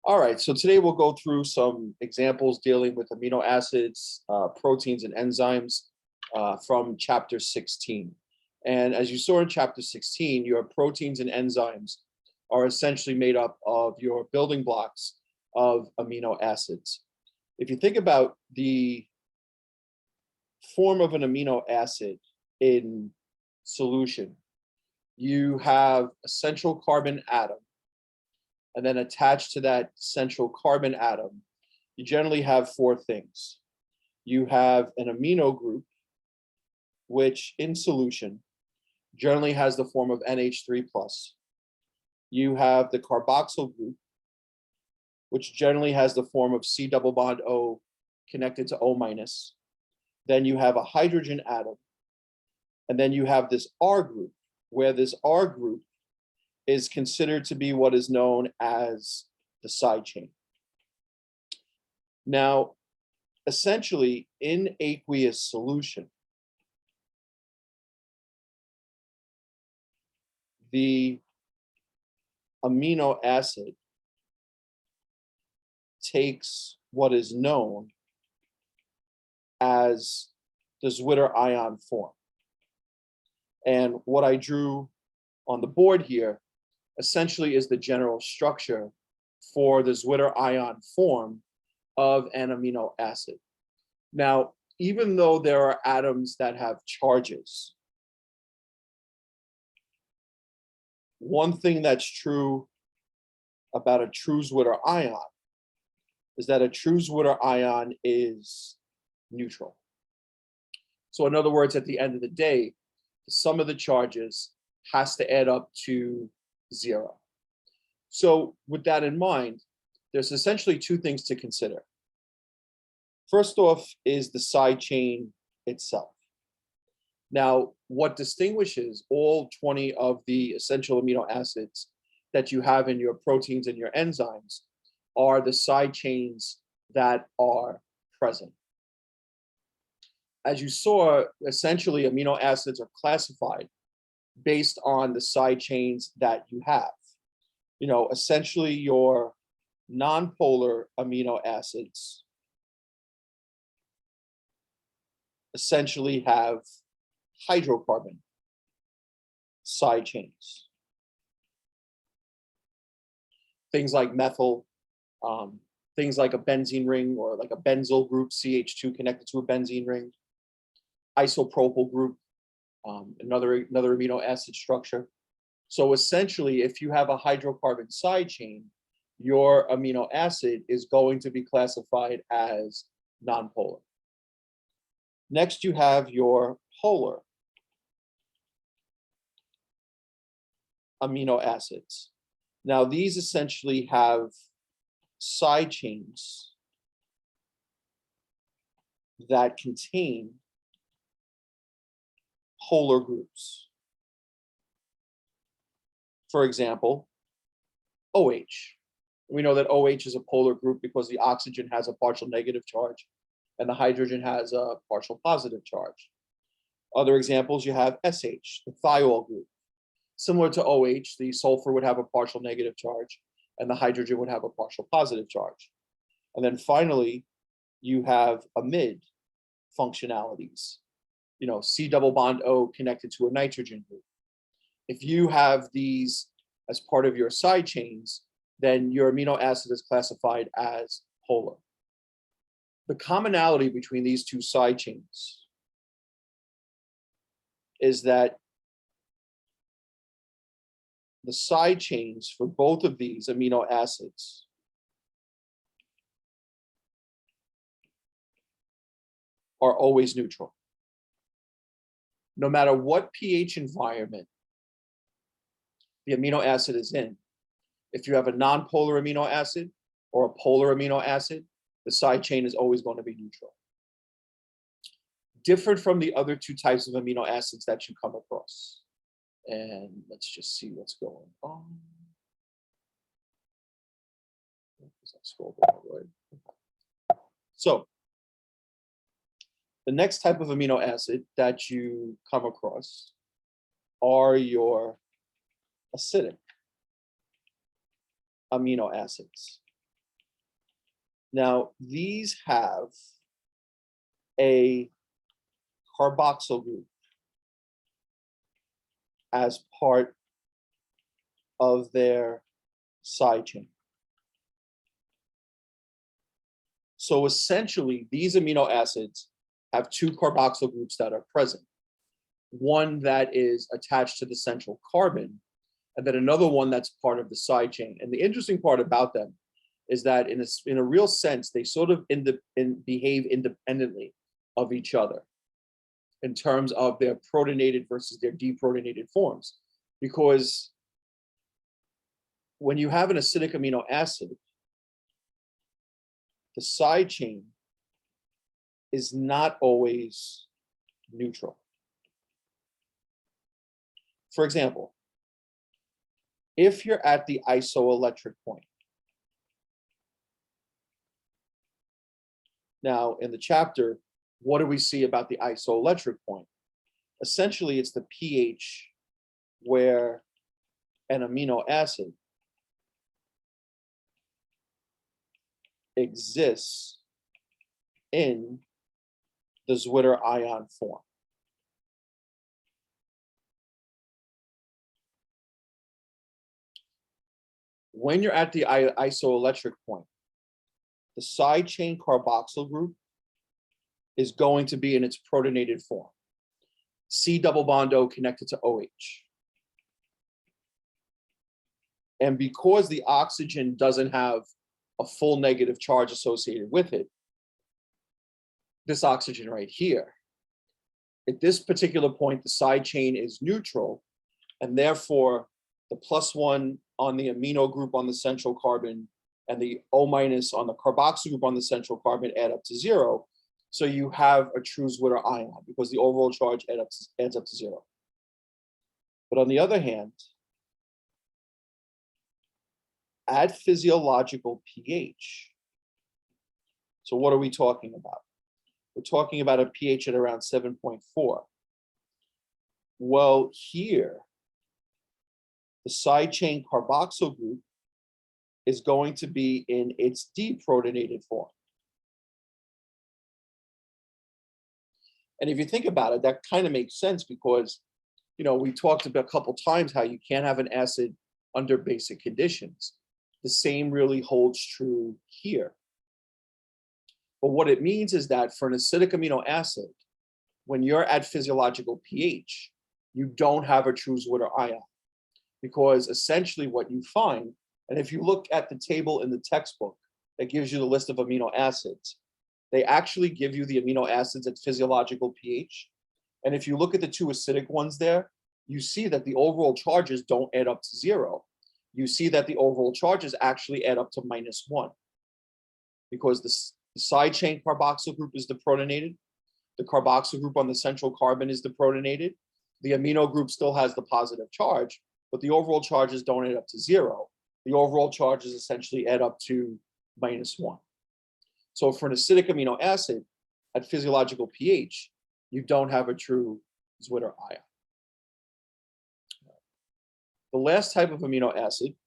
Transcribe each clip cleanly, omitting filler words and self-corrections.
All right, so today we'll go through some examples dealing with amino acids, proteins, and enzymes from chapter 16. And as you saw in chapter 16, your proteins and enzymes are essentially made up of your building blocks of amino acids. If you think about the form of an amino acid in solution, you have a central carbon atom, and then attached to that central carbon atom, you generally have four things. You have an amino group, which in solution generally has the form of NH3+. You have the carboxyl group, which generally has the form of C double bond O connected to O minus. Then you have a hydrogen atom. And then you have this R group, where this R group is considered to be what is known as the side chain. Now, essentially, in aqueous solution, the amino acid takes what is known as the Zwitter ion form. And what I drew on the board here essentially is the general structure for the Zwitter ion form of an amino acid. Now, even though there are atoms that have charges, one thing that's true about a true Zwitter ion is that a true Zwitter ion is neutral. So in other words, at the end of the day, the sum of the charges has to add up to 0. So with that in mind, there's essentially two things to consider. First off is the side chain itself. Now, what distinguishes all 20 of the essential amino acids that you have in your proteins and your enzymes are the side chains that are present. As you saw, essentially amino acids are classified based on the side chains that you have. You know, essentially your nonpolar amino acids essentially have hydrocarbon side chains. Things like methyl, things like a benzene ring or like a benzyl group, CH2 connected to a benzene ring, isopropyl group, another amino acid structure. So essentially, if you have a hydrocarbon side chain, your amino acid is going to be classified as nonpolar. Next, you have your polar amino acids. Now, these essentially have side chains that contain polar groups. For example, OH. We know that OH is a polar group because the oxygen has a partial negative charge and the hydrogen has a partial positive charge. Other examples, you have SH, the thiol group. Similar to OH, the sulfur would have a partial negative charge and the hydrogen would have a partial positive charge. And then finally, you have amide functionalities. You know, C double bond O connected to a nitrogen group. If you have these as part of your side chains, then your amino acid is classified as polar. The commonality between these two side chains is that the side chains for both of these amino acids are always neutral. No matter what pH environment the amino acid is in, if you have a nonpolar amino acid or a polar amino acid, the side chain is always going to be neutral. Different from the other two types of amino acids that you come across. And let's just see what's going on. Scroll down, right? So the next type of amino acid that you come across are your acidic amino acids. Now, these have a carboxyl group as part of their side chain. So essentially, these amino acids have two carboxyl groups that are present. One that is attached to the central carbon, and then another one that's part of the side chain. And the interesting part about them is that in a real sense, they sort of behave independently of each other in terms of their protonated versus their deprotonated forms. Because when you have an acidic amino acid, the side chain is not always neutral. For example, if you're at the isoelectric point, now in the chapter, what do we see about the isoelectric point? Essentially, it's the pH where an amino acid exists in the Zwitter ion form. When you're at the isoelectric point, the side chain carboxyl group is going to be in its protonated form. C double bond O connected to OH. And because the oxygen doesn't have a full negative charge associated with it, this oxygen right here, at this particular point, the side chain is neutral, and therefore the +1 on the amino group on the central carbon and the O- on the carboxyl group on the central carbon add up to 0. So you have a true Zwitter ion because the overall charge adds up to 0. But on the other hand, at physiological pH, so what are we talking about? We're talking about a pH at around 7.4. Well, here, the side chain carboxyl group is going to be in its deprotonated form. And if you think about it, that kind of makes sense because, we talked about a couple times how you can't have an acid under basic conditions. The same really holds true here. But what it means is that for an acidic amino acid, when you're at physiological pH, you don't have a true Zwitter ion. Because essentially what you find, and if you look at the table in the textbook that gives you the list of amino acids, they actually give you the amino acids at physiological pH. And if you look at the two acidic ones there, you see that the overall charges don't add up to 0. You see that the overall charges actually add up to -1. Because the side chain carboxyl group is deprotonated, the carboxyl group on the central carbon is deprotonated, the amino group still has the positive charge, but the overall charges don't add up to 0. The overall charges essentially add up to -1. So for an acidic amino acid at physiological pH, you don't have a true Zwitter ion. The last type of amino acid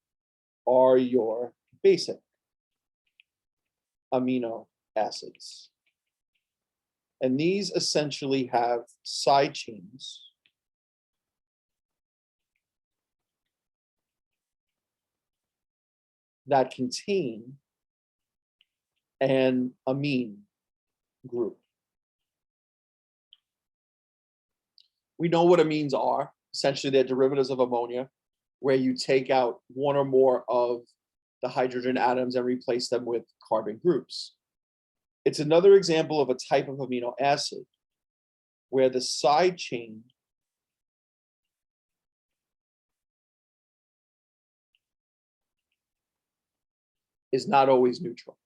are your basic amino acids. And these essentially have side chains that contain an amine group. We know what amines are. Essentially, they're derivatives of ammonia, where you take out one or more of the hydrogen atoms and replace them with carbon groups. It's another example of a type of amino acid where the side chain is not always neutral.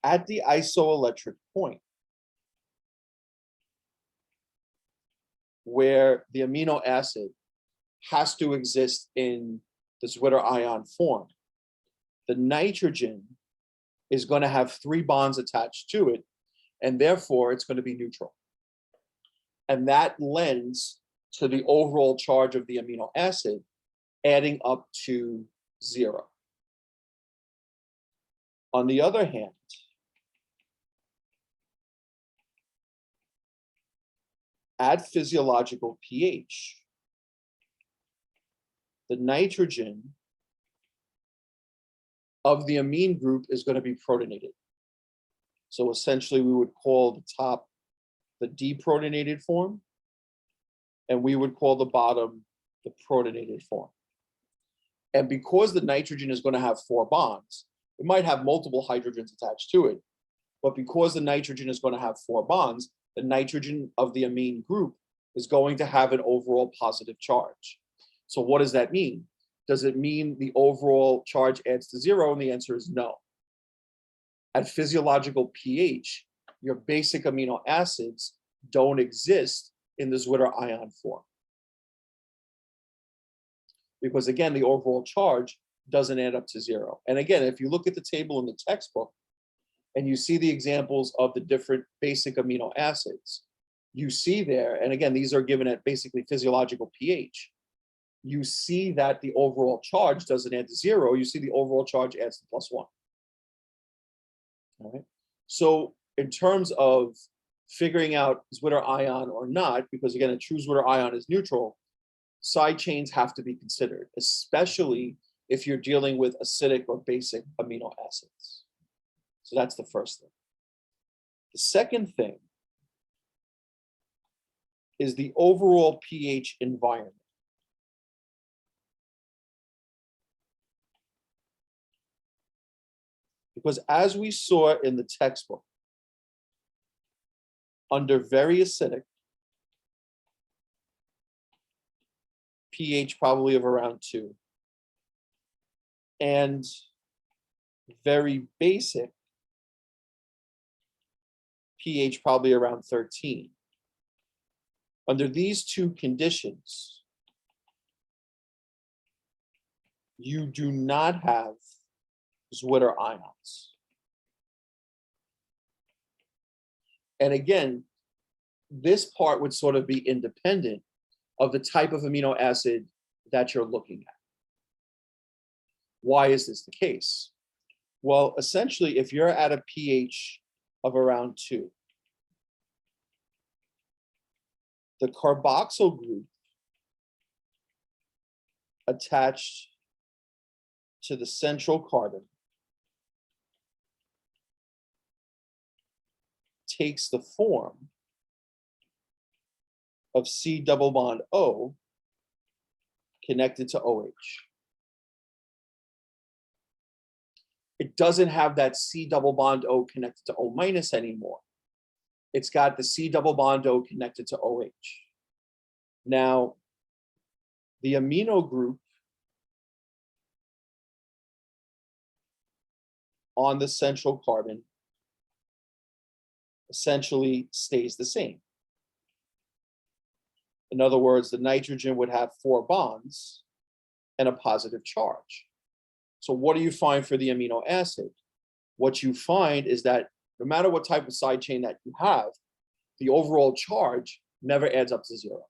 At the isoelectric point, where the amino acid has to exist in the Zwitter ion form, the nitrogen is going to have 3 bonds attached to it, and therefore it's going to be neutral. And that lends to the overall charge of the amino acid adding up to 0. On the other hand, at physiological pH, the nitrogen of the amine group is going to be protonated. So essentially, we would call the top the deprotonated form, and we would call the bottom the protonated form. And because the nitrogen is going to have 4 bonds, it might have multiple hydrogens attached to it, but because the nitrogen is going to have 4 bonds, the nitrogen of the amine group is going to have an overall positive charge. So what does that mean? Does it mean the overall charge adds to 0? And the answer is no. At physiological pH, your basic amino acids don't exist in the Zwitter ion form. Because again, the overall charge doesn't add up to 0. And again, if you look at the table in the textbook and you see the examples of the different basic amino acids, you see there, and again, these are given at basically physiological pH, you see that the overall charge doesn't add to 0. You see the overall charge adds to +1. All right. So in terms of figuring out Zwitter ion or not, because again, a true Zwitter ion is neutral, side chains have to be considered, especially if you're dealing with acidic or basic amino acids. So that's the first thing. The second thing is the overall pH environment. Because as we saw in the textbook, under very acidic, pH probably of around 2, and very basic, pH probably around 13. Under these two conditions, you do not have Zwitter ions. And again, this part would sort of be independent of the type of amino acid that you're looking at. Why is this the case? Well, essentially, if you're at a pH of around 2, the carboxyl group attached to the central carbon takes the form of C double bond O connected to OH. It doesn't have that C double bond O connected to O minus anymore. It's got the C double bond O connected to OH. Now, the amino group on the central carbon essentially stays the same. In other words, the nitrogen would have 4 bonds and a positive charge. So what do you find for the amino acid? What you find is that no matter what type of side chain that you have, the overall charge never adds up to 0.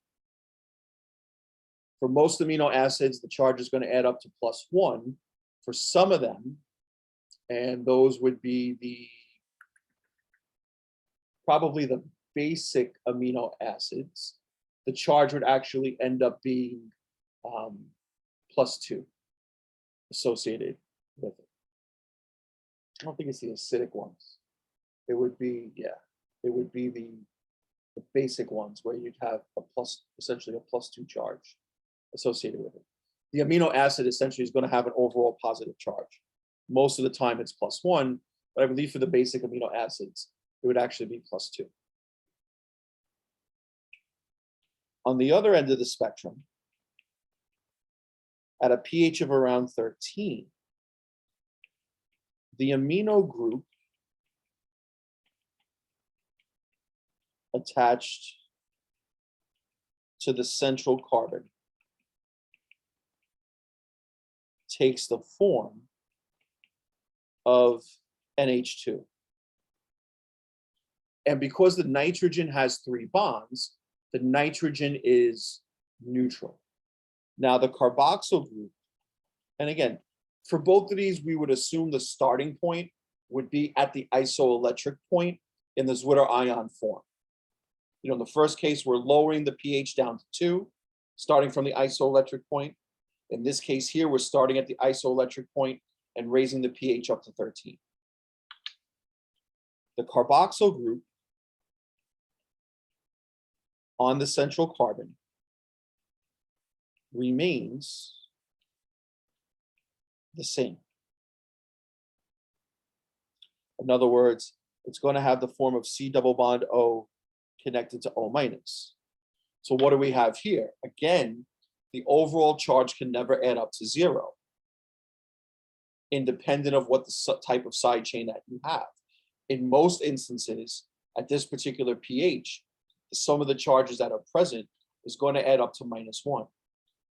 For most amino acids, the charge is going to add up to +1. For some of them, and those would be probably the basic amino acids, the charge would actually end up being +2 associated with it. I don't think it's the acidic ones. It would be, yeah, it would be the basic ones where you'd have essentially a +2 charge associated with it. The amino acid essentially is going to have an overall positive charge. Most of the time it's +1, but I believe for the basic amino acids, it would actually be +2. On the other end of the spectrum, at a pH of around 13, the amino group attached to the central carbon takes the form of NH2. And because the nitrogen has 3 bonds, the nitrogen is neutral. Now the carboxyl group, and again, for both of these, we would assume the starting point would be at the isoelectric point in the Zwitter ion form. In the first case, we're lowering the pH down to 2, starting from the isoelectric point. In this case here, we're starting at the isoelectric point and raising the pH up to 13. The carboxyl group on the central carbon remains the same. In other words, it's going to have the form of C double bond O connected to O minus. So what do we have here? Again, the overall charge can never add up to 0, independent of what the type of side chain that you have. In most instances, at this particular pH, the sum of the charges that are present is going to add up to -1.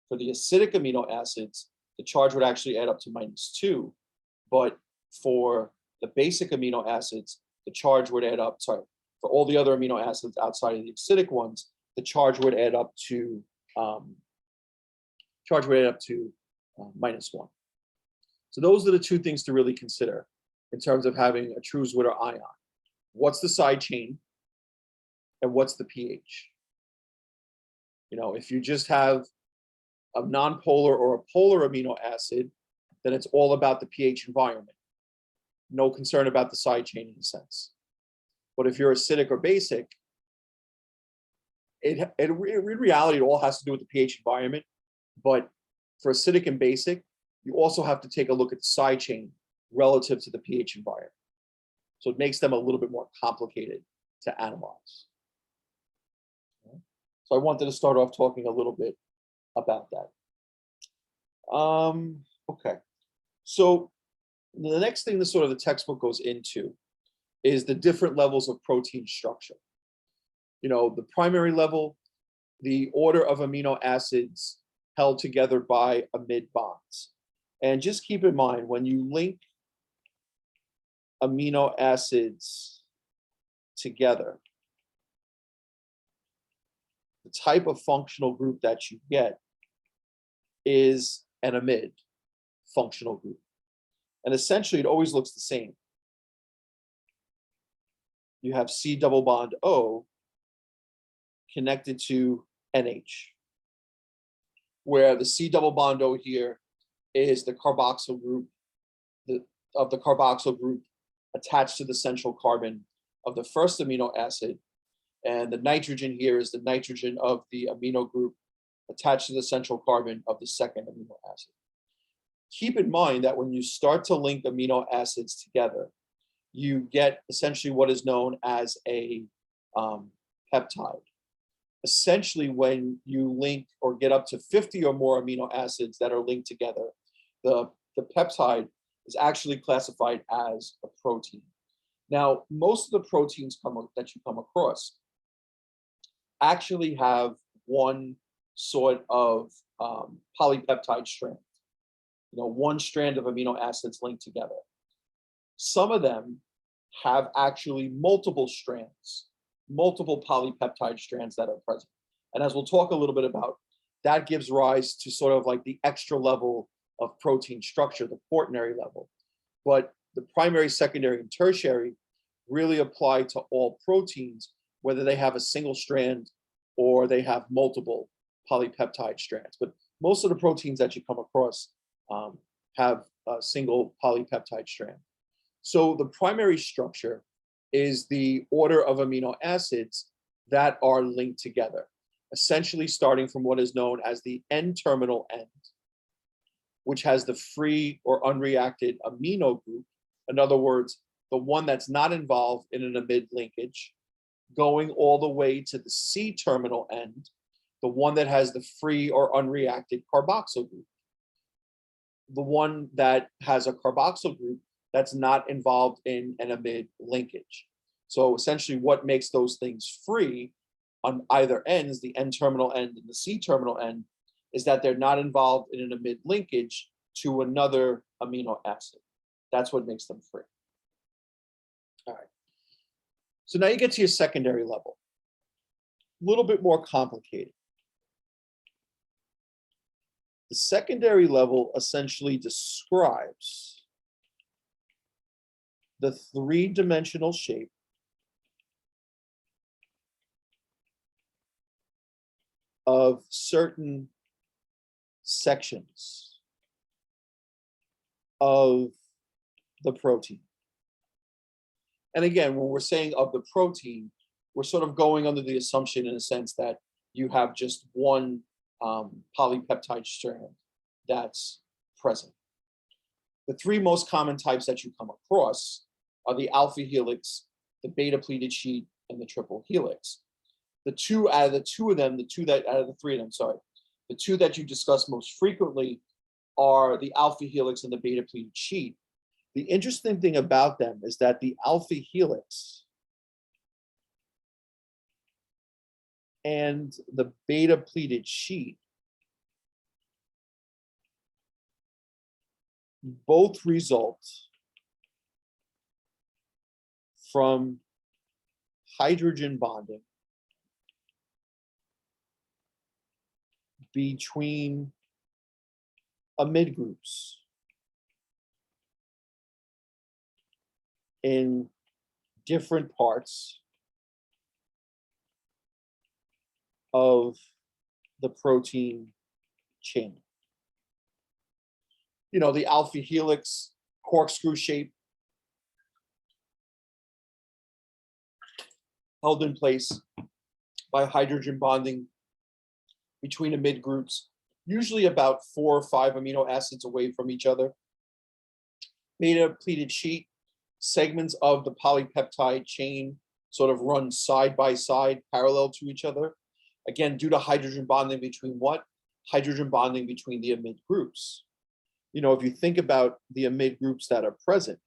For the acidic amino acids, the charge would actually add up to -2. But for the basic amino acids, the charge would add up, for all the other amino acids outside of the acidic ones, the charge would add up to -1. So those are the two things to really consider in terms of having a true Zwitter ion. What's the side chain and what's the pH? If you just have a nonpolar or a polar amino acid, then it's all about the pH environment. No concern about the side chain in a sense. But if you're acidic or basic, in reality, it all has to do with the pH environment. But for acidic and basic, you also have to take a look at the side chain relative to the pH environment. So it makes them a little bit more complicated to analyze. So I wanted to start off talking a little bit about that. Okay. So the next thing the textbook goes into is the different levels of protein structure. The primary level, the order of amino acids held together by amide bonds. And just keep in mind, when you link amino acids together, the type of functional group that you get is an amide functional group. And essentially, it always looks the same. You have C double bond O connected to NH, where the C double bond O here is the carboxyl group of the carboxyl group attached to the central carbon of the first amino acid, and the nitrogen here is the nitrogen of the amino group attached to the central carbon of the second amino acid. Keep in mind that when you start to link amino acids together, you get essentially what is known as a peptide. Essentially, when you link or get up to 50 or more amino acids that are linked together, the peptide is actually classified as a protein. Now, most of the proteins that you come across actually have one sort of polypeptide strand. One strand of amino acids linked together. Some of them have actually multiple strands, multiple polypeptide strands that are present. And as we'll talk a little bit about, that gives rise to sort of like the extra level of protein structure, the quaternary level. But the primary, secondary, and tertiary really apply to all proteins, whether they have a single strand or they have multiple polypeptide strands. But most of the proteins that you come across have a single polypeptide strand. So the primary structure is the order of amino acids that are linked together, essentially starting from what is known as the N-terminal end, which has the free or unreacted amino group. In other words, the one that's not involved in an amide linkage, going all the way to the C-terminal end, the one that has the free or unreacted carboxyl group. The one that has a carboxyl group that's not involved in an amide linkage. So essentially what makes those things free on either ends, the N-terminal end and the C-terminal end, is that they're not involved in an amide linkage to another amino acid. That's what makes them free. All right. So now you get to your secondary level. A little bit more complicated. The secondary level essentially describes the three-dimensional shape of certain sections of the protein. And again, when we're saying of the protein, we're sort of going under the assumption in a sense that you have just one polypeptide strand that's present. The three most common types that you come across are the alpha helix, the beta pleated sheet, and the triple helix. The two out of the three of them, sorry, the two that you discuss most frequently are the alpha helix and the beta pleated sheet. The interesting thing about them is that the alpha helix and the beta pleated sheet both result from hydrogen bonding between amide groups in different parts of the protein chain. You know, the alpha helix, corkscrew shape, held in place by hydrogen bonding between amide groups, usually about 4 or 5 amino acids away from each other. Beta pleated sheet, segments of the polypeptide chain sort of run side by side, parallel to each other. Again, due to hydrogen bonding between what? Hydrogen bonding between the amide groups. You know, if you think about the amide groups that are present,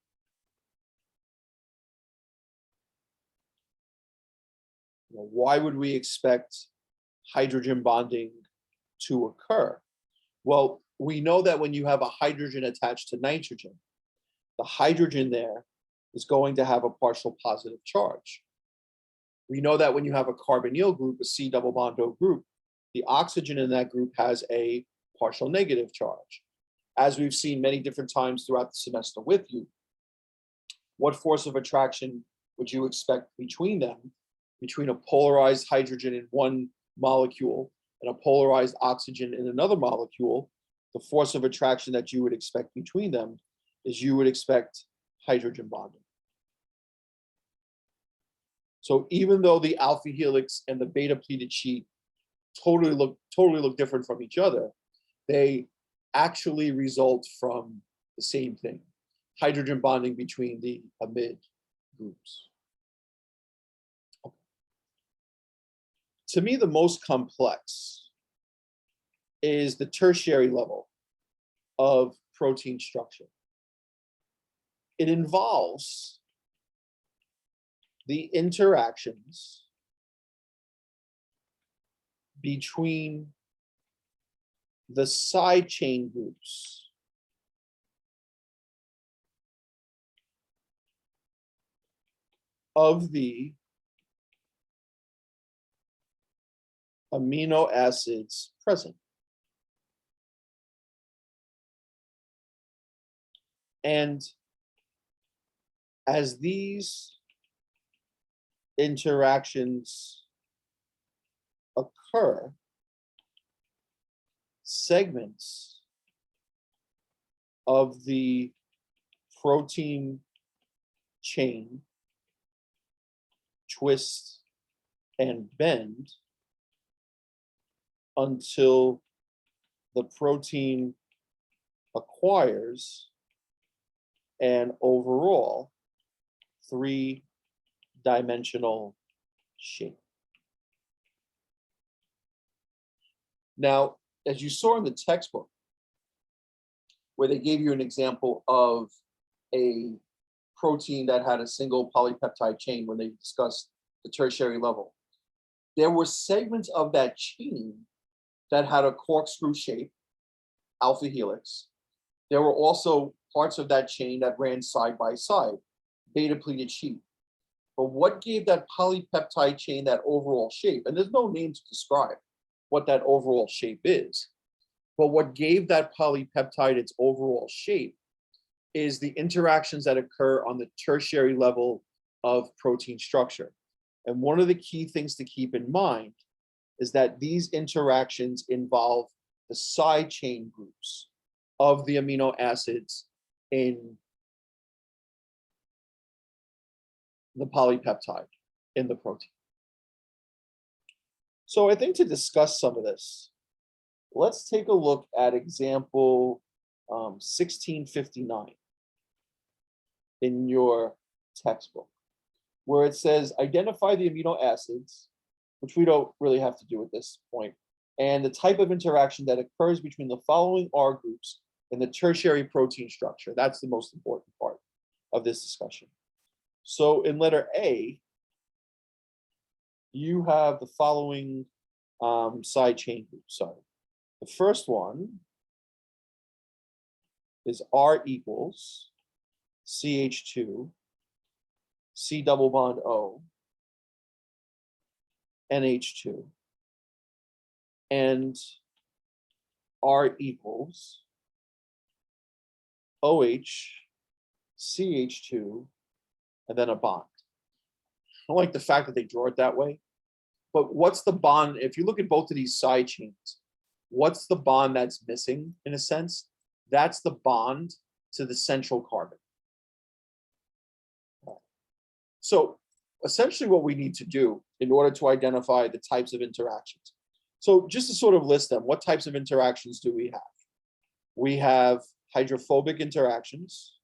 why would we expect hydrogen bonding to occur? Well, we know that when you have a hydrogen attached to nitrogen, the hydrogen there is going to have a partial positive charge. We know that when you have a carbonyl group, a C double bond O group, the oxygen in that group has a partial negative charge. As we've seen many different times throughout the semester with you, what force of attraction would you expect between them, between a polarized hydrogen in one molecule and a polarized oxygen in another molecule? The force of attraction that you would expect between them is you would expect hydrogen bonding. So even though the alpha helix and the beta pleated sheet totally look different from each other, they actually result from the same thing, hydrogen bonding between the amide groups. Okay. To me, the most complex is the tertiary level of protein structure. It involves the interactions between the side chain groups of the amino acids present. And as these interactions occur, segments of the protein chain twist and bend until the protein acquires an overall three-dimensional shape. Now, as you saw in the textbook, where they gave you an example of a protein that had a single polypeptide chain when they discussed the tertiary level, there were segments of that chain that had a corkscrew shape, alpha helix. There were also parts of that chain that ran side by side, beta pleated sheet. But what gave that polypeptide chain that overall shape? And there's no name to describe what that overall shape is. But what gave that polypeptide its overall shape is the interactions that occur on the tertiary level of protein structure. And one of the key things to keep in mind is that these interactions involve the side chain groups of the amino acids in the polypeptide in the protein. So I think to discuss some of this, let's take a look at example 1659 in your textbook, where it says identify the amino acids, which we don't really have to do at this point, and the type of interaction that occurs between the following R groups in the tertiary protein structure. That's the most important part of this discussion. So in letter A, you have the following side chain groups. So the first one is R equals CH2, C double bond O, NH2, and R equals OH, CH2, and then a bond. I don't like the fact that they draw it that way, but what's the bond? If you look at both of these side chains, what's the bond that's missing in a sense? That's the bond to the central carbon. So essentially what we need to do in order to identify the types of interactions. So just to sort of list them, what types of interactions do we have? We have hydrophobic interactions.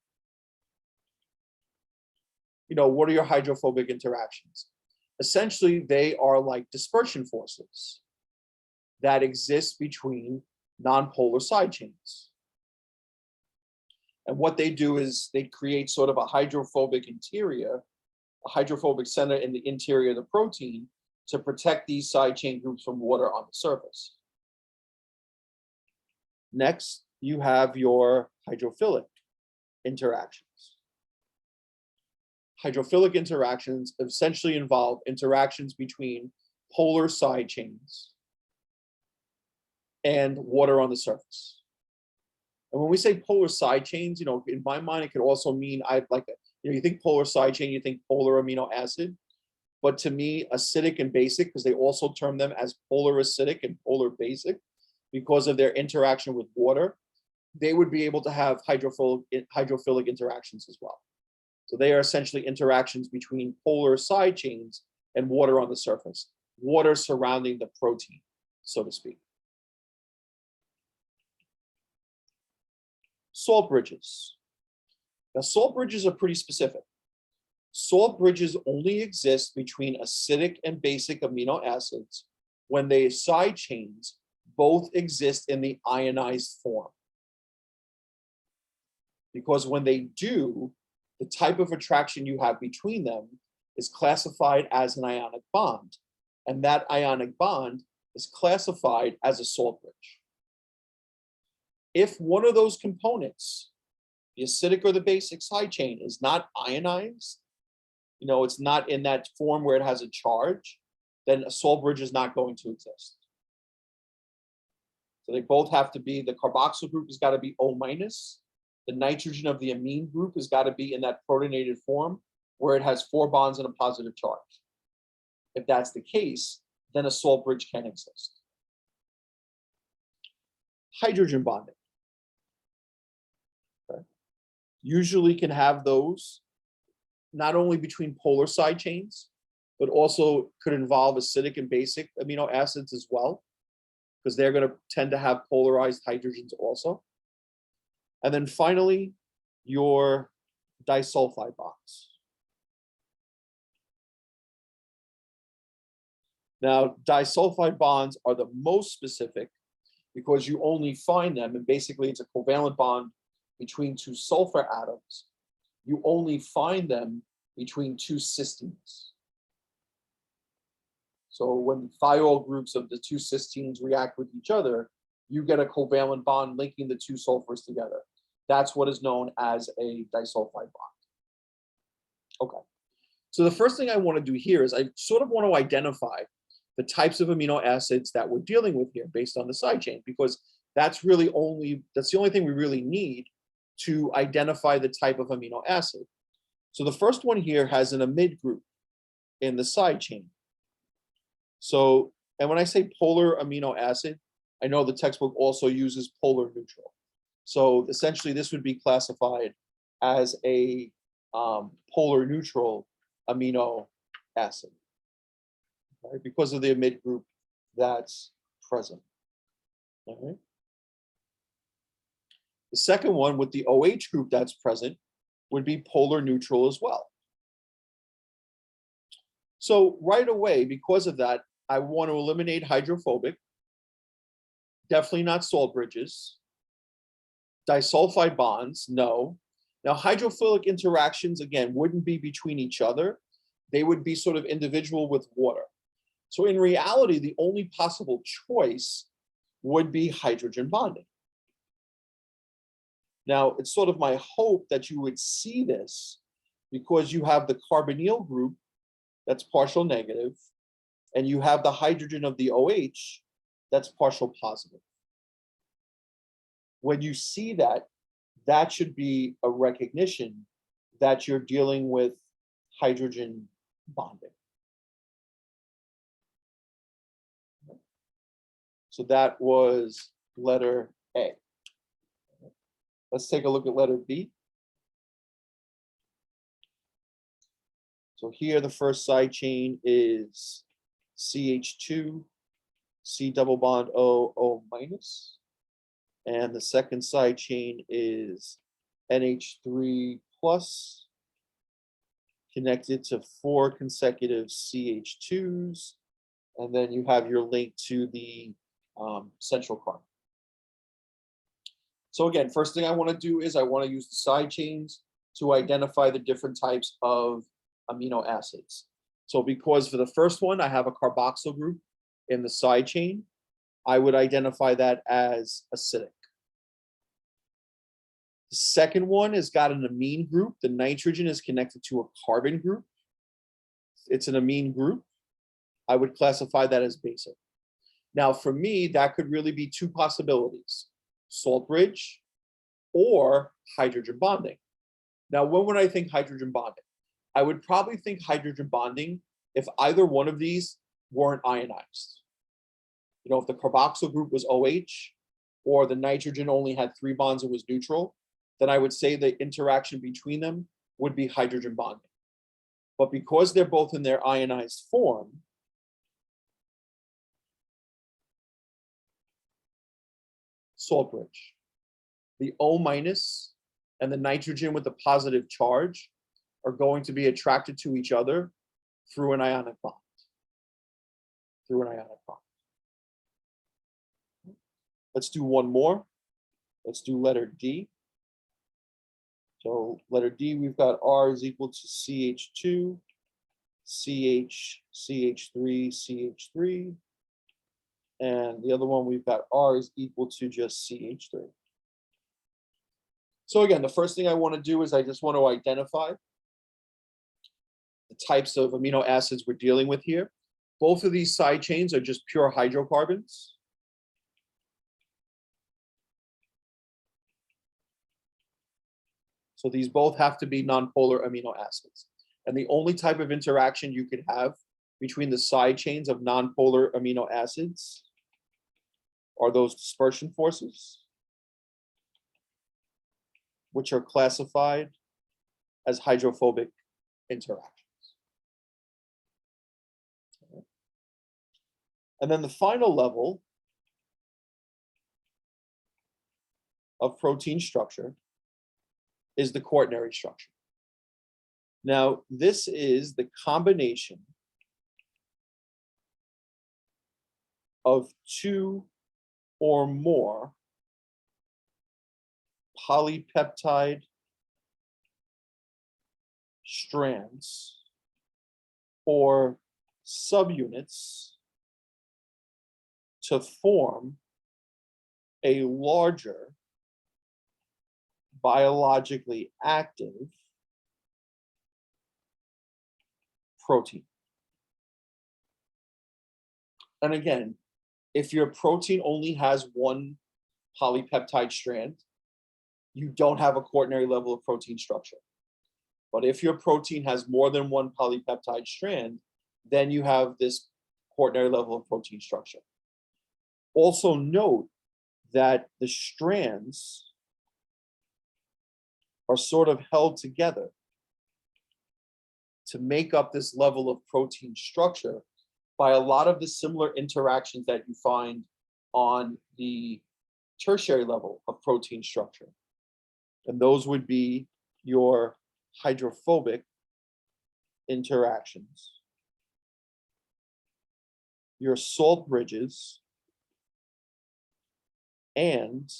You know, what are your hydrophobic interactions? Essentially, they are like dispersion forces that exist between nonpolar side chains. And what they do is they create sort of a hydrophobic interior, a hydrophobic center in the interior of the protein to protect these side chain groups from water on the surface. Next, you have your hydrophilic interactions. Hydrophilic interactions essentially involve interactions between polar side chains and water on the surface. And when we say polar side chains, you know, in my mind, it could also mean you think polar side chain, you think polar amino acid. But to me, acidic and basic, because they also term them as polar acidic and polar basic, because of their interaction with water, they would be able to have hydrophilic interactions as well. So they are essentially interactions between polar side chains and water on the surface, water surrounding the protein, so to speak. Salt bridges. Now, salt bridges are pretty specific. Salt bridges only exist between acidic and basic amino acids when the side chains both exist in the ionized form. Because when they do, the type of attraction you have between them is classified as an ionic bond. And that ionic bond is classified as a salt bridge. If one of those components, the acidic or the basic side chain, is not ionized, you know, it's not in that form where it has a charge, then a salt bridge is not going to exist. So they both have to be, the carboxyl group has got to be O minus. The nitrogen of the amine group has got to be in that protonated form where it has 4 bonds and a positive charge. If that's the case, then a salt bridge can exist. Hydrogen bonding. Okay. Usually can have those not only between polar side chains, but also could involve acidic and basic amino acids as well, because they're going to tend to have polarized hydrogens also. And then finally, your disulfide bonds. Now, disulfide bonds are the most specific because you only find them, and basically it's a covalent bond between 2 sulfur atoms. You only find them between 2 cysteines. So when thiol groups of the 2 cysteines react with each other, you get a covalent bond linking the 2 sulfurs together. That's what is known as a disulfide bond. Okay. So the first thing I want to do here is I sort of want to identify the types of amino acids that we're dealing with here based on the side chain, because that's the only thing we really need to identify the type of amino acid. So the first one here has an amide group in the side chain. So, and when I say polar amino acid, I know the textbook also uses polar neutral. So essentially this would be classified as a polar neutral amino acid, right? Because of the amide group that's present. All right. The second one with the OH group that's present would be polar neutral as well. So right away, because of that, I want to eliminate hydrophobic, definitely not salt bridges. Disulfide bonds, no. Now, hydrophilic interactions, again, wouldn't be between each other. They would be sort of individual with water. So in reality, the only possible choice would be hydrogen bonding. Now, it's sort of my hope that you would see this because you have the carbonyl group that's partial negative, and you have the hydrogen of the OH that's partial positive. When you see that, that should be a recognition that you're dealing with hydrogen bonding. So that was letter A. Let's take a look at letter B. So here the first side chain is CH2, C double bond O, O minus. And the second side chain is NH3 plus connected to 4 consecutive CH2s. And then you have your link to the central carbon. So again, first thing I want to do is I want to use the side chains to identify the different types of amino acids. So because for the first one, I have a carboxyl group in the side chain, I would identify that as acidic. The second one has got an amine group. The nitrogen is connected to a carbon group. It's an amine group. I would classify that as basic. Now, for me, that could really be 2 possibilities: salt bridge or hydrogen bonding. Now, when would I think hydrogen bonding? I would probably think hydrogen bonding if either one of these weren't ionized. You know, if the carboxyl group was OH or the nitrogen only had 3 bonds and was neutral, then I would say the interaction between them would be hydrogen bonding. But because they're both in their ionized form, salt bridge. The O minus and the nitrogen with the positive charge are going to be attracted to each other through an ionic bond. Let's do one more. Let's do letter D. So letter D, we've got R is equal to CH2, CH, CH3, CH3. And the other one, we've got R is equal to just CH3. So again, the first thing I want to do is I just want to identify the types of amino acids we're dealing with here. Both of these side chains are just pure hydrocarbons. So these both have to be nonpolar amino acids. And the only type of interaction you could have between the side chains of nonpolar amino acids are those dispersion forces, which are classified as hydrophobic interactions. And then the final level of protein structure is the quaternary structure. Now, this is the combination of 2 or more polypeptide strands or subunits to form a larger biologically active protein. And again, if your protein only has 1 polypeptide strand, you don't have a quaternary level of protein structure. But if your protein has more than one polypeptide strand, then you have this quaternary level of protein structure. Also note that the strands are sort of held together to make up this level of protein structure by a lot of the similar interactions that you find on the tertiary level of protein structure. And those would be your hydrophobic interactions, your salt bridges, and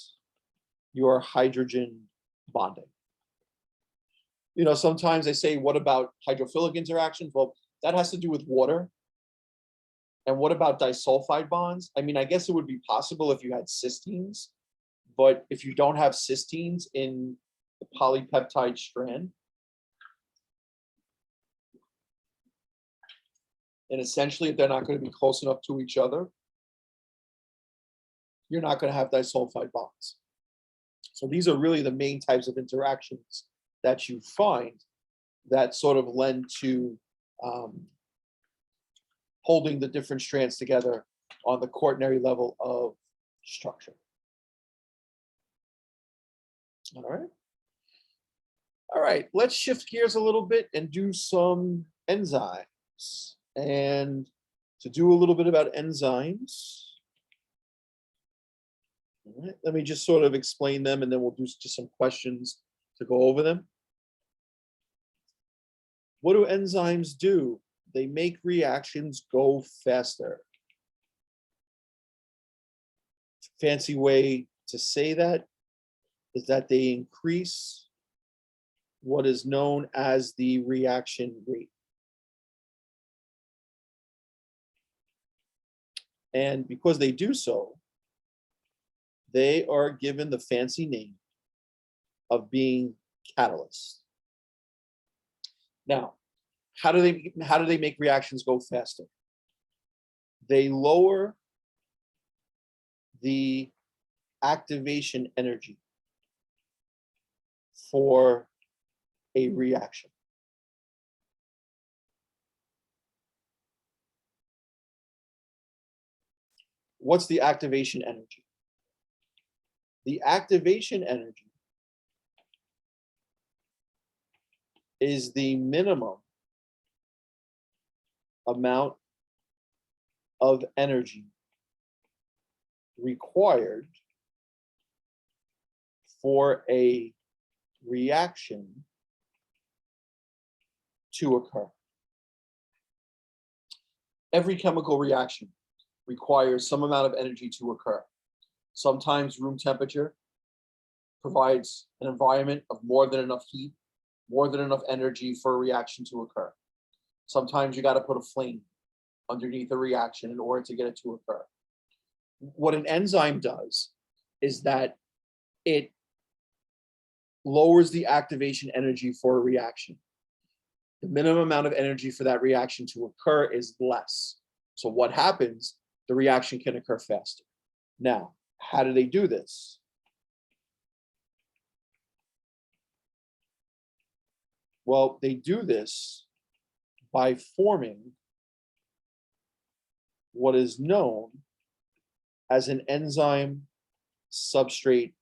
your hydrogen bonding. You know, sometimes they say, what about hydrophilic interactions? Well, that has to do with water. And what about disulfide bonds? I mean, I guess it would be possible if you had cysteines, but if you don't have cysteines in the polypeptide strand, and essentially if they're not going to be close enough to each other, you're not going to have disulfide bonds. So these are really the main types of interactions that you find that sort of lend to holding the different strands together on the quaternary level of structure. All right. All right, let's shift gears a little bit and do some enzymes. And to do a little bit about enzymes, all right, let me just sort of explain them and then we'll do just some questions to go over them. What do enzymes do? They make reactions go faster. Fancy way to say that is that they increase what is known as the reaction rate. And because they do so, they are given the fancy name of being catalysts. Now, how do they make reactions go faster? They lower the activation energy for a reaction. What's the activation energy? The activation energy is the minimum amount of energy required for a reaction to occur. Every chemical reaction requires some amount of energy to occur. Sometimes room temperature provides an environment of more than enough heat, more than enough energy for a reaction to occur. Sometimes you got to put a flame underneath a reaction in order to get it to occur. What an enzyme does is that it lowers the activation energy for a reaction. The minimum amount of energy for that reaction to occur is less. So what happens? The reaction can occur faster. Now, how do they do this? Well, they do this by forming what is known as an enzyme substrate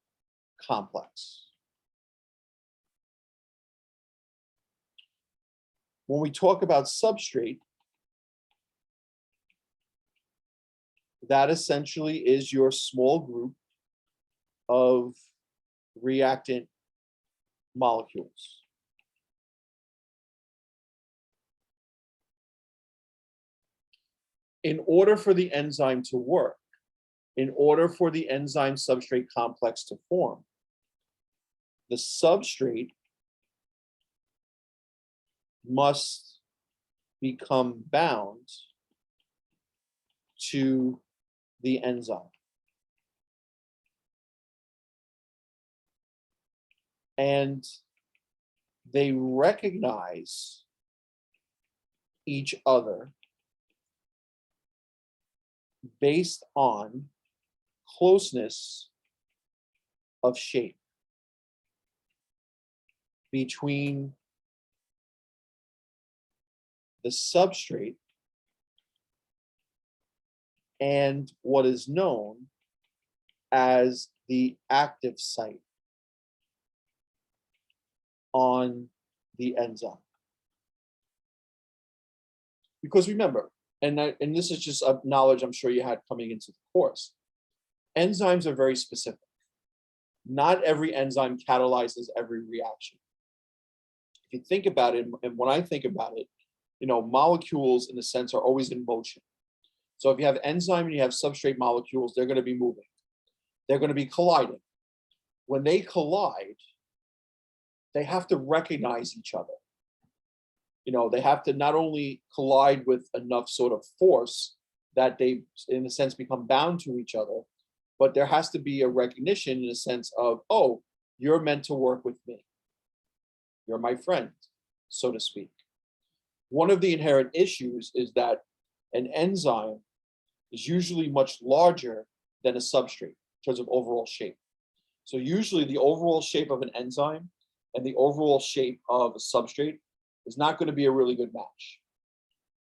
complex. When we talk about substrate, that essentially is your small group of reactant molecules. In order for the enzyme to work, in order for the enzyme substrate complex to form, the substrate must become bound to the enzyme. And they recognize each other based on closeness of shape. between the substrate and what is known as the active site on the enzyme. Because remember, and this is just a knowledge I'm sure you had coming into the course, enzymes are very specific. Not every enzyme catalyzes every reaction. If you think about it, and when I think about it, molecules in a sense are always in motion. So if you have enzyme and you have substrate molecules, they're going to be moving. They're going to be colliding. When they collide, they have to recognize each other. They have to not only collide with enough sort of force that they, in a sense, become bound to each other, but there has to be a recognition in a sense of, oh, you're meant to work with me. You're my friend, so to speak. One of the inherent issues is that an enzyme is usually much larger than a substrate in terms of overall shape. So usually the overall shape of an enzyme and the overall shape of a substrate is not going to be a really good match.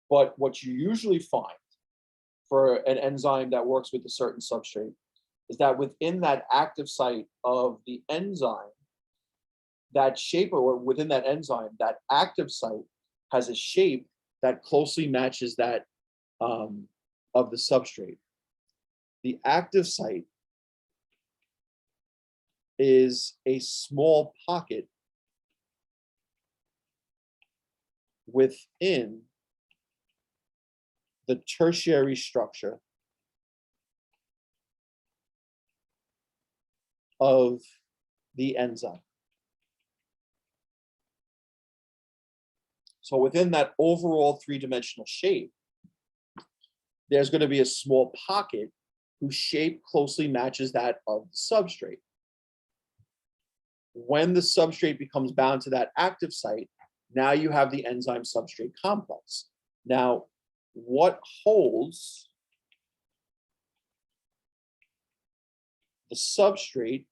But what you usually find for an enzyme that works with a certain substrate is that within that active site of the enzyme, that shape, or within that enzyme, that active site has a shape that closely matches that of the substrate. The active site is a small pocket within the tertiary structure of the enzyme. So within that overall three-dimensional shape, there's going to be a small pocket whose shape closely matches that of the substrate. When the substrate becomes bound to that active site, now you have the enzyme substrate complex. Now, what holds the substrate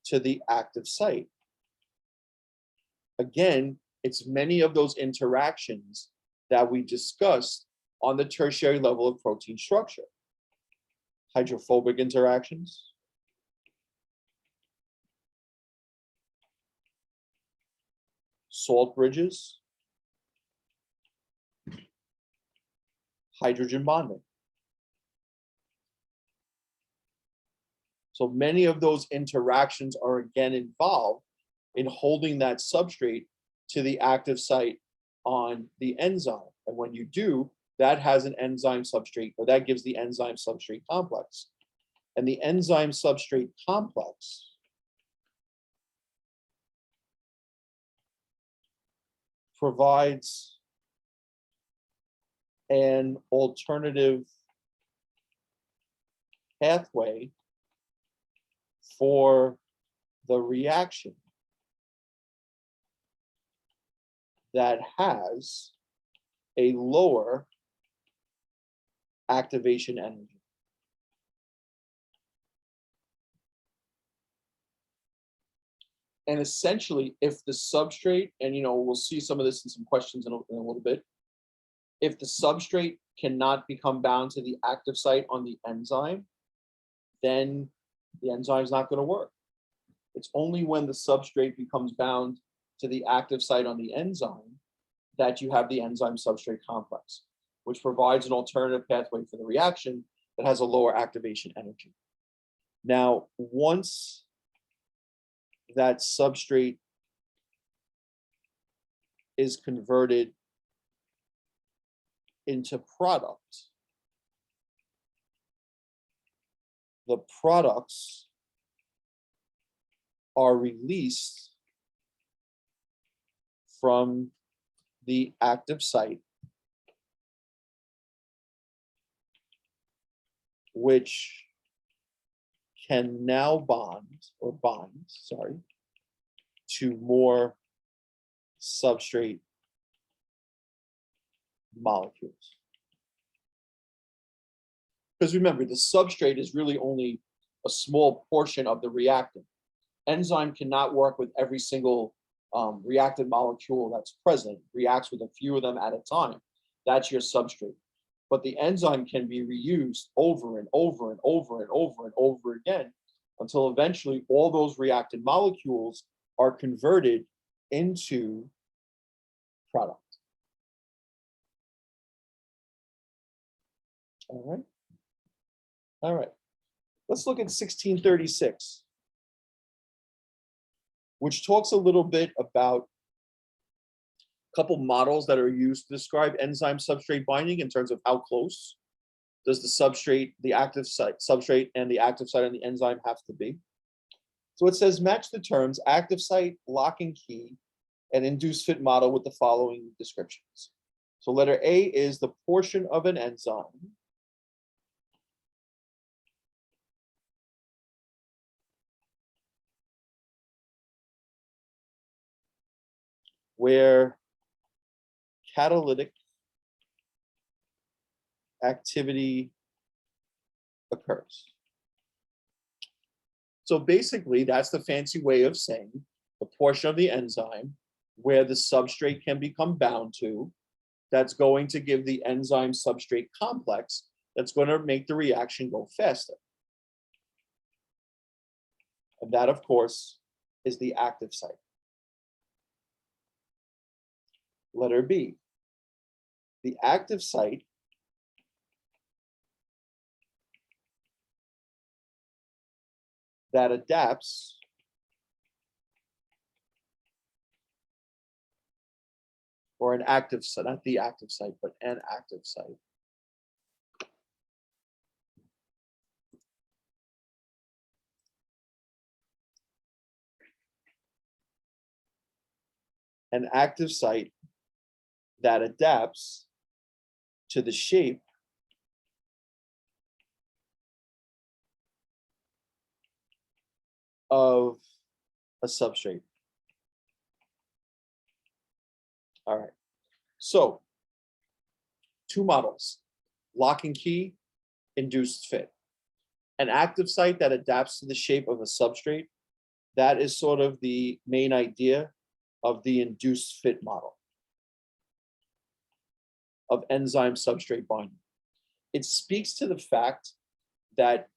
to the active site? Again, it's many of those interactions that we discussed on the tertiary level of protein structure. Hydrophobic interactions, salt bridges, hydrogen bonding. So many of those interactions are again involved in holding that substrate to the active site on the enzyme. And when you do, that has an enzyme substrate, or that gives the enzyme substrate complex. And the enzyme substrate complex provides an alternative pathway for the reaction that has a lower activation energy. And essentially, if the substrate, and we'll see some of this in some questions in a little bit, if the substrate cannot become bound to the active site on the enzyme, then the enzyme is not going to work. It's only when the substrate becomes bound to the active site on the enzyme that you have the enzyme substrate complex, which provides an alternative pathway for the reaction that has a lower activation energy. Now, once that substrate is converted into product, the products are released from the active site, which can now bond to more substrate molecules. Because remember, the substrate is really only a small portion of the reactant. enzyme cannot work with every single reactive molecule that's present, reacts with a few of them at a time. That's your substrate. But the enzyme can be reused over and over and over and over and over again until eventually all those reactive molecules are converted into product. All right. All right. Let's look at 1636, which talks a little bit about a couple models that are used to describe enzyme substrate binding in terms of how close does the substrate, the active site, substrate and the active site on the enzyme have to be. So it says match the terms active site, lock and key, and induced fit model with the following descriptions. So letter A is the portion of an enzyme where catalytic activity occurs. So basically, that's the fancy way of saying the portion of the enzyme where the substrate can become bound to, that's going to give the enzyme substrate complex that's going to make the reaction go faster. And that, of course, is the active site. Letter B, the active site that adapts or an active site, not the active site, but an active site. An active site that adapts to the shape of a substrate. All right, so two models, lock and key, induced fit. An active site that adapts to the shape of a substrate, that is sort of the main idea of the induced fit model of enzyme substrate binding. It speaks to the fact that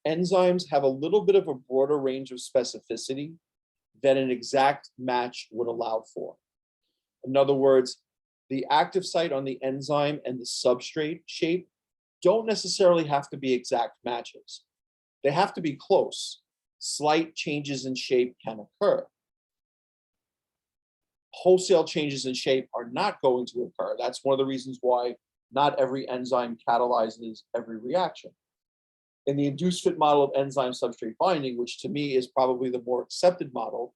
enzymes have a little bit of a broader range of specificity than an exact match would allow for. In other words, the active site on the enzyme and the substrate shape don't necessarily have to be exact matches. They have to be close. Slight changes in shape can occur. Wholesale changes in shape are not going to occur. That's one of the reasons why not every enzyme catalyzes every reaction. In the induced fit model of enzyme substrate binding, which to me is probably the more accepted model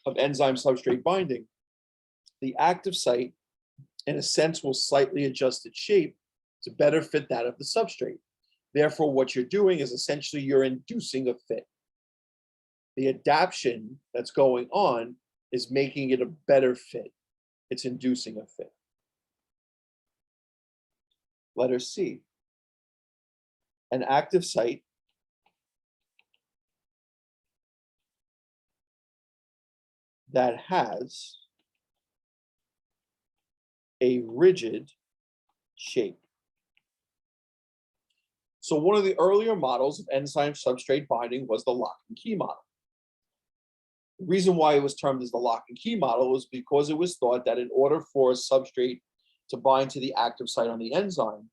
of enzyme substrate binding, the active site, in a sense, will slightly adjust its shape to better fit that of the substrate. Therefore, what you're doing is essentially you're inducing a fit. The adaptation that's going on is making it a better fit. It's inducing a fit. Letter C, an active site that has a rigid shape. So one of the earlier models of enzyme substrate binding was the lock and key model. The reason why it was termed as the lock and key model was because it was thought that in order for a substrate to bind to the active site on the enzyme,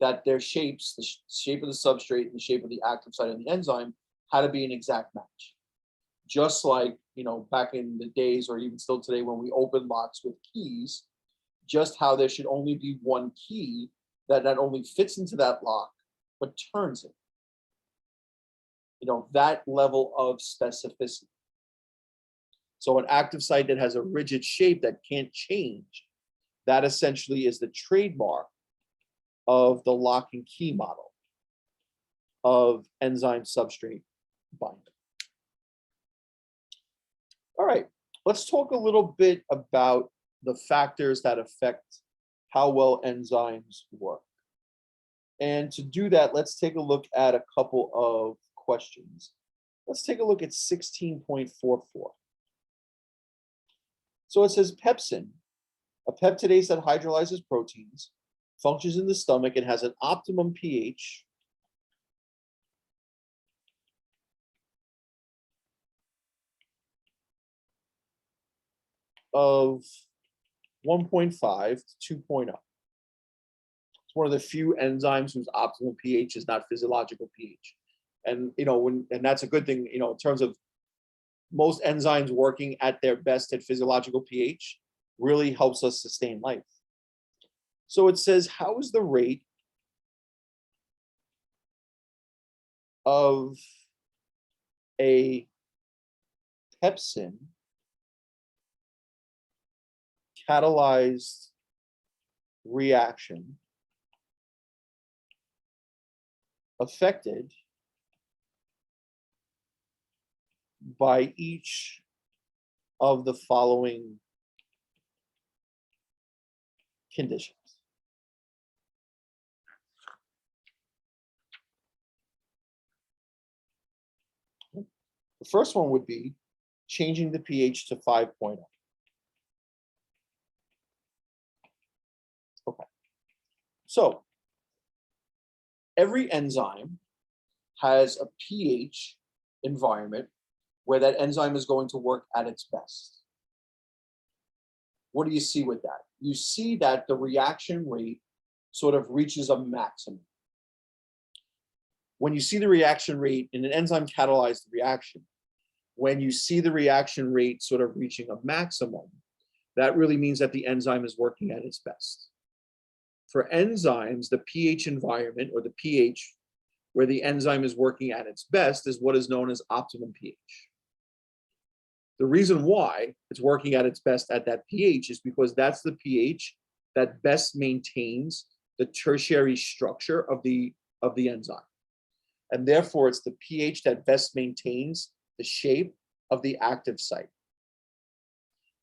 that their shapes, the shape of the substrate and the shape of the active site on the enzyme, had to be an exact match. Just like, back in the days or even still today when we open locks with keys, just how there should only be one key that not only fits into that lock, but turns it. That level of specificity. So an active site that has a rigid shape that can't change, that essentially is the trademark of the lock and key model of enzyme substrate binding. All right, let's talk a little bit about the factors that affect how well enzymes work. And to do that, let's take a look at a couple of questions. Let's take a look at 16.44. So it says pepsin, a peptidase that hydrolyzes proteins, functions in the stomach and has an optimum pH of 1.5 to 2.0. It's one of the few enzymes whose optimal pH is not physiological pH. And and that's a good thing, in terms of most enzymes working at their best at physiological pH really helps us sustain life. So it says, how is the rate of a pepsin catalyzed reaction affected by each of the following conditions? The first one would be changing the pH to 5.0. Okay. So every enzyme has a pH environment where that enzyme is going to work at its best. What do you see with that? You see that the reaction rate sort of reaches a maximum. When you see the reaction rate in an enzyme catalyzed reaction, when you see the reaction rate sort of reaching a maximum, that really means that the enzyme is working at its best. For enzymes, the pH environment, or the pH where the enzyme is working at its best, is what is known as optimum pH. The reason why it's working at its best at that pH is because that's the pH that best maintains the tertiary structure of the enzyme. And therefore, it's the pH that best maintains the shape of the active site.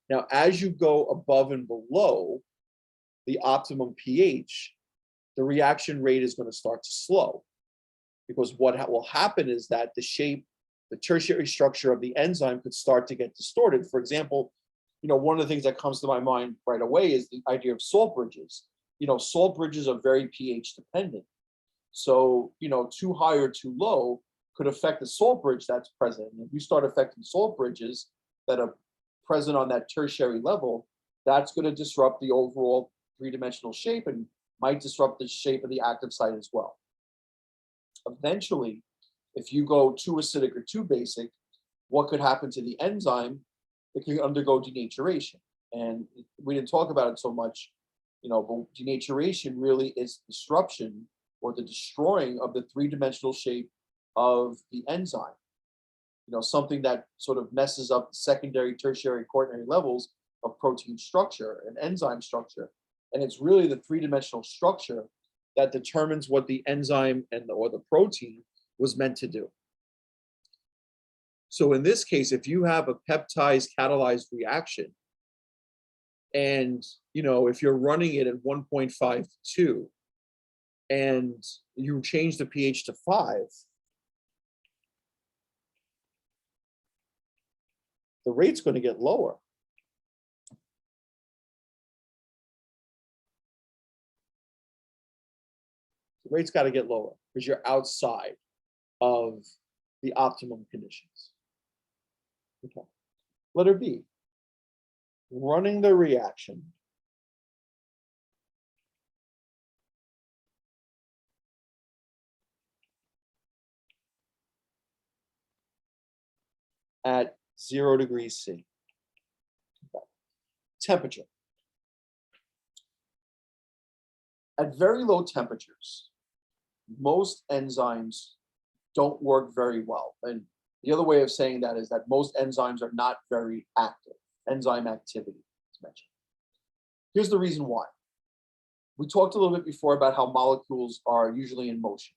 Now, as you go above and below the optimum pH, the reaction rate is going to start to slow, because what will happen is that the shape, the tertiary structure of the enzyme could start to get distorted. For example, one of the things that comes to my mind right away is the idea of salt bridges. Salt bridges are very pH dependent. So, too high or too low could affect the salt bridge that's present. And if you start affecting salt bridges that are present on that tertiary level, that's going to disrupt the overall three-dimensional shape and might disrupt the shape of the active site as well. Eventually, if you go too acidic or too basic, what could happen to the enzyme? It can undergo denaturation. And we didn't talk about it so much, but denaturation really is disruption or the destroying of the three-dimensional shape of the enzyme. Something that sort of messes up the secondary, tertiary, quaternary levels of protein structure and enzyme structure. And it's really the three-dimensional structure that determines what the enzyme or the protein was meant to do. So in this case, if you have a peptide catalyzed reaction, and if you're running it at 1.52 and you change the pH to 5, the rate's going to get lower. The rate's got to get lower because you're outside of the optimum conditions. Okay. Letter B, running the reaction at 0 degrees C. Okay. Temperature. At very low temperatures, most enzymes don't work very well. And the other way of saying that is that most enzymes are not very active. Enzyme activity is mentioned. Here's the reason why. We talked a little bit before about how molecules are usually in motion.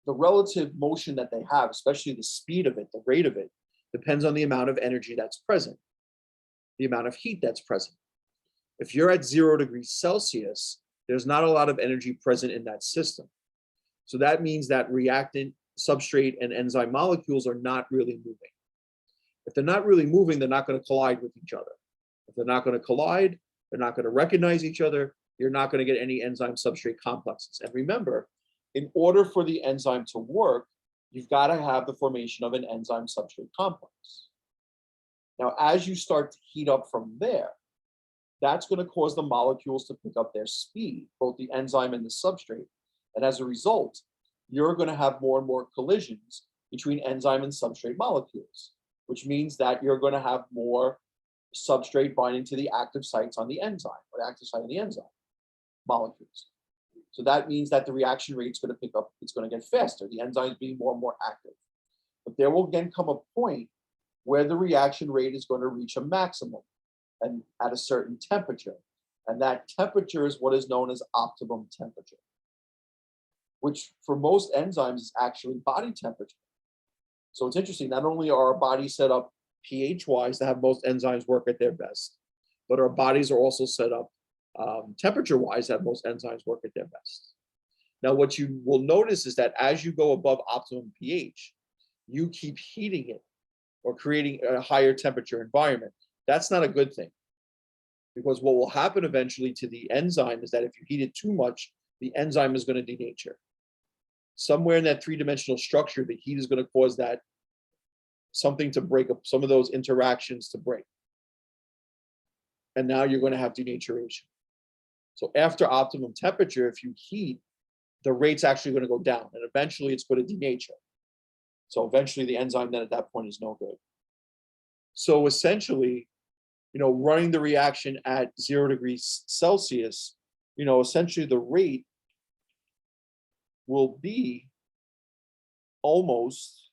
The relative motion that they have, especially the speed of it, the rate of it, depends on the amount of energy that's present, the amount of heat that's present. If you're at 0 degrees Celsius, There's not a lot of energy present in that system. So that means that reactant, substrate, and enzyme molecules are not really moving. If they're not really moving, they're not going to collide with each other. If they're not going to collide, they're not going to recognize each other. You're not going to get any enzyme substrate complexes. And remember, in order for the enzyme to work, you've got to have the formation of an enzyme substrate complex. Now, as you start to heat up from there, that's going to cause the molecules to pick up their speed, both the enzyme and the substrate. And as a result, you're going to have more and more collisions between enzyme and substrate molecules, which means that you're going to have more substrate binding to the active sites on the enzyme, or the active site on the enzyme molecules. So that means that the reaction rate's going to pick up, it's going to get faster, the enzymes being more and more active. But there will again come a point where the reaction rate is going to reach a maximum and at a certain temperature. And that temperature is what is known as optimum temperature, which for most enzymes is actually body temperature. So it's interesting, not only are our bodies set up pH-wise to have most enzymes work at their best, but our bodies are also set up temperature-wise to have most enzymes work at their best. Now, what you will notice is that as you go above optimum pH, you keep heating it or creating a higher temperature environment. That's not a good thing, because what will happen eventually to the enzyme is that if you heat it too much, the enzyme is going to denature. Somewhere in that three-dimensional structure, the heat is going to cause that something to break up, some of those interactions to break. And now you're going to have denaturation. So after optimum temperature, if you heat, the rate's actually going to go down, and eventually it's going to denature. So eventually the enzyme then at that point is no good. So essentially, running the reaction at 0 degrees Celsius, essentially the rate will be almost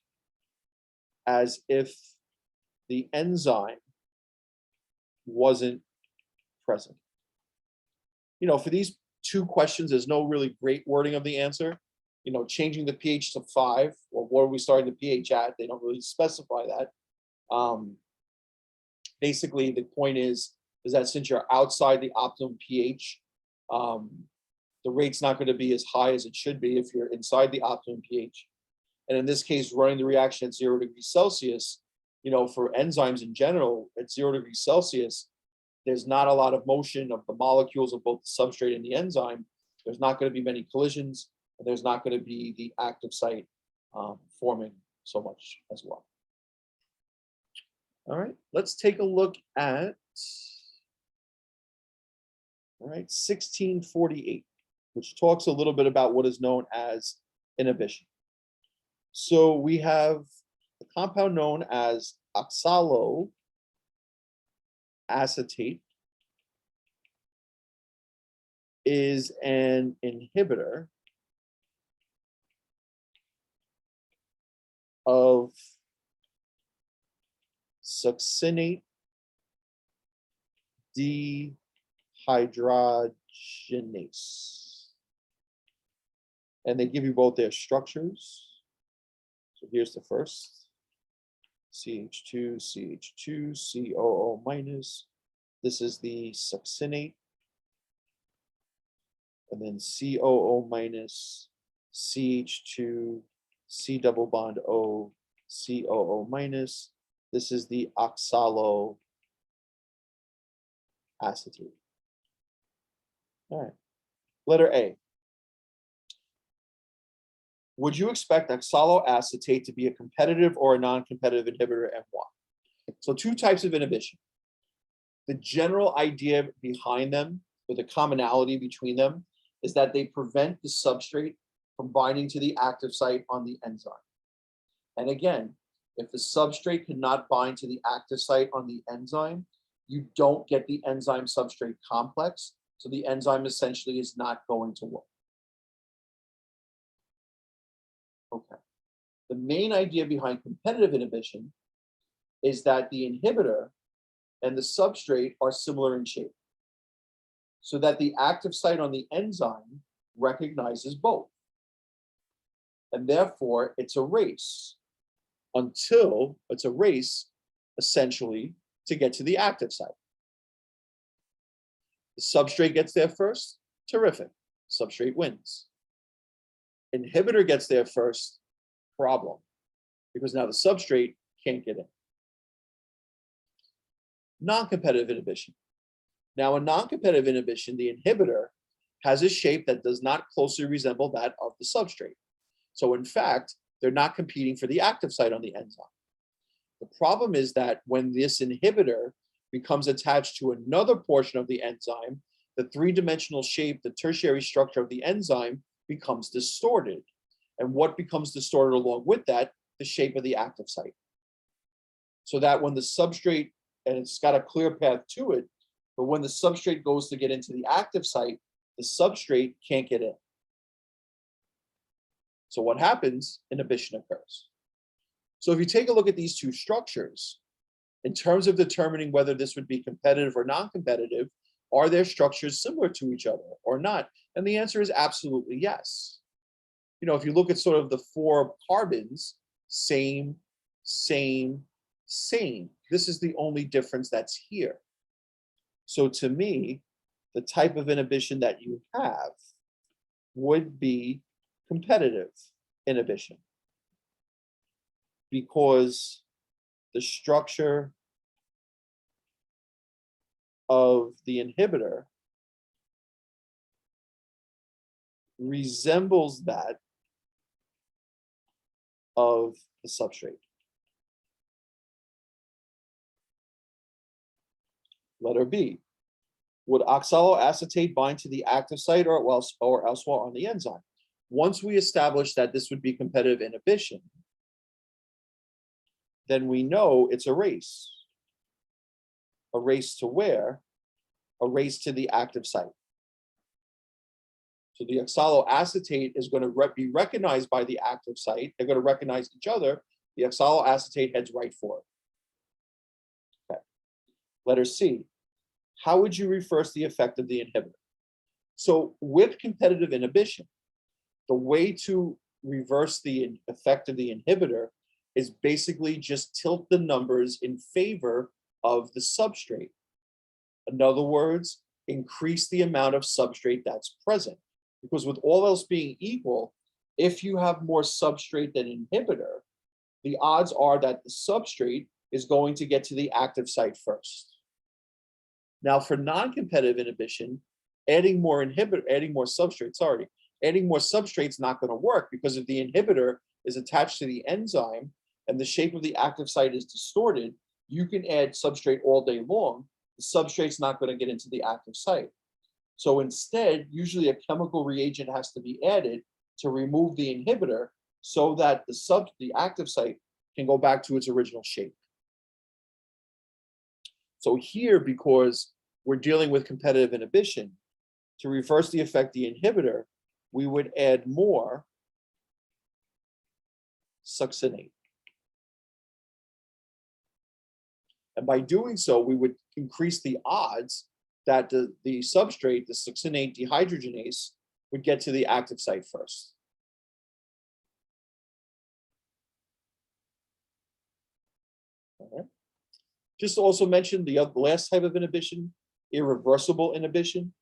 as if the enzyme wasn't present. For these two questions, there's no really great wording of the answer. Changing the pH to 5, or what are we starting the pH at? They don't really specify that. Basically, the point is that since you're outside the optimum pH, the rate's not going to be as high as it should be if you're inside the optimum pH. And in this case, running the reaction at 0 degrees Celsius, for enzymes in general, at 0 degrees Celsius, there's not a lot of motion of the molecules of both the substrate and the enzyme. There's not going to be many collisions, and there's not going to be the active site forming so much as well. All right, let's take a look at 1648, which talks a little bit about what is known as inhibition. So we have a compound known as oxaloacetate is an inhibitor of succinate dehydrogenase. And they give you both their structures. So here's the first, CH2, CH2, COO minus. This is the succinate. And then COO minus, CH2, C double bond O, COO minus. This is the oxaloacetate. All right, letter A. Would you expect oxaloacetate to be a competitive or a non-competitive inhibitor, and why? So two types of inhibition. The general idea behind them, or the commonality between them, is that they prevent the substrate from binding to the active site on the enzyme. And again, if the substrate cannot bind to the active site on the enzyme, you don't get the enzyme substrate complex. So the enzyme essentially is not going to work. Okay. The main idea behind competitive inhibition is that the inhibitor and the substrate are similar in shape, so that the active site on the enzyme recognizes both. And therefore, it's a race essentially to get to the active site. The substrate gets there first, Terrific. Substrate wins. Inhibitor gets there first, problem, because now the substrate can't get in. Non-competitive inhibition. Now, in non-competitive inhibition, the inhibitor has a shape that does not closely resemble that of the substrate. So in fact, they're not competing for the active site on the enzyme. The problem is that when this inhibitor becomes attached to another portion of the enzyme, the three-dimensional shape, the tertiary structure of the enzyme becomes distorted. And what becomes distorted along with that? The shape of the active site. So that when the substrate, and it's got a clear path to it, but when the substrate goes to get into the active site, the substrate can't get in. So what happens? Inhibition occurs. So if you take a look at these two structures, in terms of determining whether this would be competitive or non-competitive, are their structures similar to each other or not? And the answer is absolutely yes. You know, if you look at sort of the four carbons, same, same, same. This is the only difference that's here. So to me, the type of inhibition that you have would be competitive inhibition, because the structure of the inhibitor resembles that of the substrate. Letter B. Would oxaloacetate bind to the active site or elsewhere on the enzyme? Once we establish that this would be competitive inhibition, then we know it's a race. A race to where? A race to the active site. So the oxaloacetate is going to be recognized by the active site. They're going to recognize each other. The oxaloacetate heads right for it. Okay. Letter C. How would you reverse the effect of the inhibitor? So with competitive inhibition, the way to reverse the effect of the inhibitor is basically just tilt the numbers in favor of the substrate. In other words, increase the amount of substrate that's present. Because with all else being equal, if you have more substrate than inhibitor, the odds are that the substrate is going to get to the active site first. Now, for non-competitive inhibition, adding more substrate is not going to work, because if the inhibitor is attached to the enzyme and the shape of the active site is distorted, you can add substrate all day long. The substrate's not going to get into the active site. So instead, usually a chemical reagent has to be added to remove the inhibitor so that the active site can go back to its original shape. So here, because we're dealing with competitive inhibition, to reverse the effect of the inhibitor, we would add more succinate. And by doing so, we would increase the odds that the substrate, the succinate dehydrogenase, would get to the active site first. All right. Just to also mention the last type of inhibition, irreversible inhibition.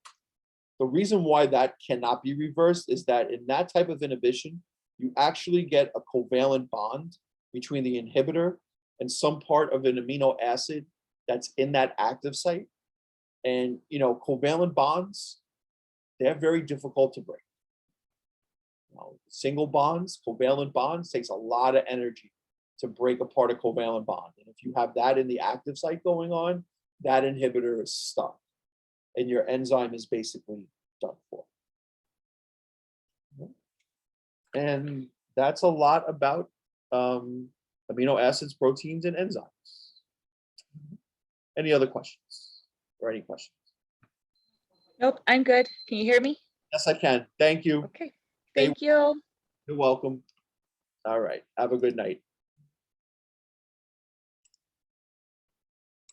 The reason why that cannot be reversed is that in that type of inhibition, you actually get a covalent bond between the inhibitor and some part of an amino acid that's in that active site. And, you know, covalent bonds, they're very difficult to break. Single bonds, covalent bonds, takes a lot of energy to break apart a covalent bond. And if you have that in the active site going on, that inhibitor is stuck and your enzyme is basically done for. And that's a lot about amino acids, proteins, and enzymes. Any other questions or any questions? Nope, I'm good. Can you hear me? Yes, I can. Thank you. Okay, thank you. You're welcome. All right. Have a good night.